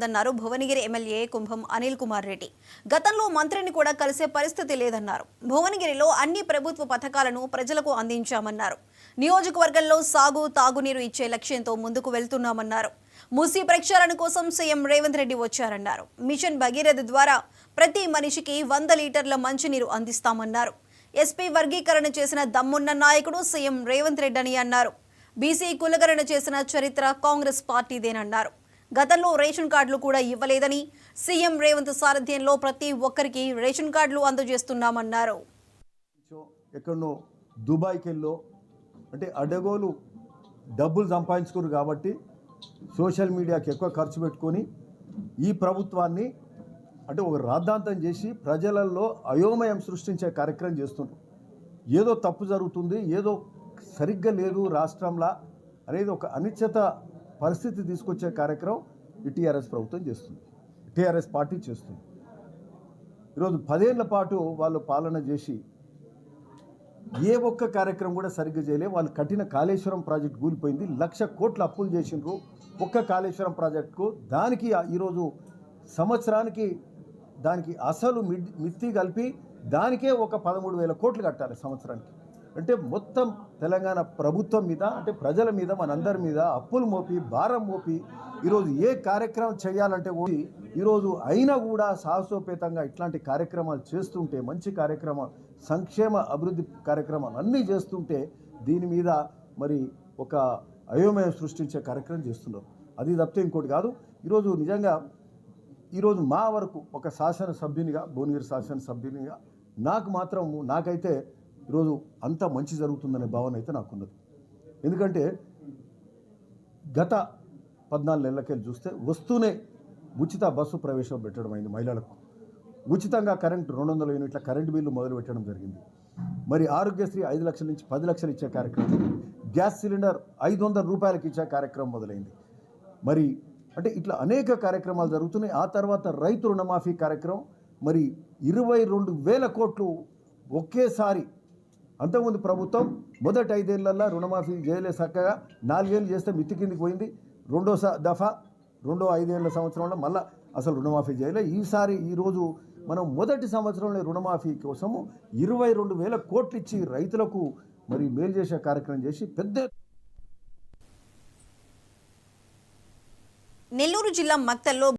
అన్నారు భువనగిరి ఎమ్మెల్యే కుంభం అనిల్ కుమార్ రెడ్డి. గతంలో మంత్రిని కూడా కలిసే పరిస్థితి లేదన్నారు. భువనగిరిలో అన్ని ప్రభుత్వ పథకాలను ప్రజలకు అందించామన్నారు. నియోజకవర్గంలో సాగు తాగునీరు ఇచ్చే లక్ష్యంతో ముందుకు వెళ్తున్నామన్నారు. మూసీ ప్రక్షాళన కోసం సీఎం రేవంత్ రెడ్డి వచ్చారన్నారు. మిషన్ భగీరథ ద్వారా ప్రతి మనిషికి 100 లీటర్ల మంచినీరు అందిస్తామన్నారు. ఎస్పీ వర్గీకరణ చేసిన దమ్మున్న నాయకుడు సీఎం రేవంత్ రెడ్డి అని అన్నారు. బీసీ కులగణన చేసిన చరిత్ర కాంగ్రెస్ పార్టీదేనన్నారు. గతంలో రేషన్ కార్డులు కూడా ఇవ్వలేదని సీఎం రేవంత్ సారథ్యంలో ప్రతి ఒక్కరికి రేషన్ కార్డులు అందజేస్తున్నామన్నారు. ఎక్కడో దుబాయ్కి వెళ్ళో అంటే అడగోలు డబ్బులు సంపాదించుకోరు కాబట్టి సోషల్ మీడియాకి ఎక్కువ ఖర్చు పెట్టుకొని ఈ ప్రభుత్వాన్ని అంటే ఒక రాద్ధాంతం చేసి ప్రజలలో అయోమయం సృష్టించే కార్యక్రమం చేస్తున్నారు. ఏదో తప్పు జరుగుతుంది, ఏదో సరిగ్గా లేదు రాష్ట్రంలో అనేది ఒక అనిశ్చిత పరిస్థితి తీసుకొచ్చే కార్యక్రమం ఈ టీఆర్ఎస్ ప్రభుత్వం చేస్తుంది, టీఆర్ఎస్ పార్టీ చేస్తుంది. ఈరోజు 10 ఏళ్ల పాటు వాళ్ళు పాలన చేసి ఏ ఒక్క కార్యక్రమం కూడా సరిగ్గా చేయలేదు. వాళ్ళు కట్టిన కాళేశ్వరం ప్రాజెక్ట్ కూలిపోయింది, 1,00,000 కోట్ల అప్పులు చేసిండ్రు ఒక్క కాళేశ్వరం ప్రాజెక్టుకు. దానికి ఈరోజు సంవత్సరానికి దానికి అసలు మిత్తి కలిపి దానికే ఒక 13,000 కోట్లు కట్టాలి సంవత్సరానికి. అంటే మొత్తం తెలంగాణ ప్రభుత్వం మీద అంటే ప్రజల మీద మనందరి మీద అప్పులు మోపి భారం మోపి ఈరోజు ఏ కార్యక్రమం చేయాలంటే ఈరోజు అయినా కూడా సాహసోపేతంగా ఇట్లాంటి కార్యక్రమాలు చేస్తుంటే, మంచి కార్యక్రమాలు సంక్షేమ అభివృద్ధి కార్యక్రమాలు అన్నీ చేస్తుంటే దీని మీద మరి ఒక అయోమయం సృష్టించే కార్యక్రమం చేస్తున్నారు. అది తప్పితే ఇంకోటి కాదు. ఈరోజు నిజంగా ఈరోజు మా వరకు ఒక శాసనసభ్యునిగా, భువనగిరి శాసనసభ్యునిగా నాకైతే ఈరోజు అంత మంచి జరుగుతుందనే భావన అయితే నాకున్నది. ఎందుకంటే గత 14 నెలలకెళ్ళి చూస్తే వస్తూనే ఉచిత బస్సు ప్రవేశం పెట్టడం అయింది. మహిళలకు ఉచితంగా కరెంటు 200 యూనిట్ల కరెంటు బిల్లు మొదలు పెట్టడం జరిగింది. మరి ఆరోగ్యశ్రీ 5 లక్షల నుంచి 10 లక్షలు ఇచ్చే కార్యక్రమం, గ్యాస్ సిలిండర్ 500 రూపాయలకి ఇచ్చే కార్యక్రమం మొదలైంది. మరి అంటే ఇట్లా అనేక కార్యక్రమాలు జరుగుతున్నాయి. ఆ తర్వాత రైతు రుణమాఫీ కార్యక్రమం మరి 22,000 కోట్లు ఒకేసారి. అంతకుముందు ప్రభుత్వం మొదటి 5 ఏళ్లలో రుణమాఫీ చేయలే, చక్కగా 4 ఏళ్ళు చేస్తే మిత్తి కిందికి పోయింది. రెండో 5 ఏళ్ల సంవత్సరంలో మళ్ళీ అసలు రుణమాఫీ చేయలే. ఈరోజు మనం మొదటి సంవత్సరంలో రుణమాఫీ కోసము 22,000 కోట్లు ఇచ్చి రైతులకు మరి మేలు చేసే కార్యక్రమం చేసి పెద్ద. నెల్లూరు జిల్లా మక్తల్లో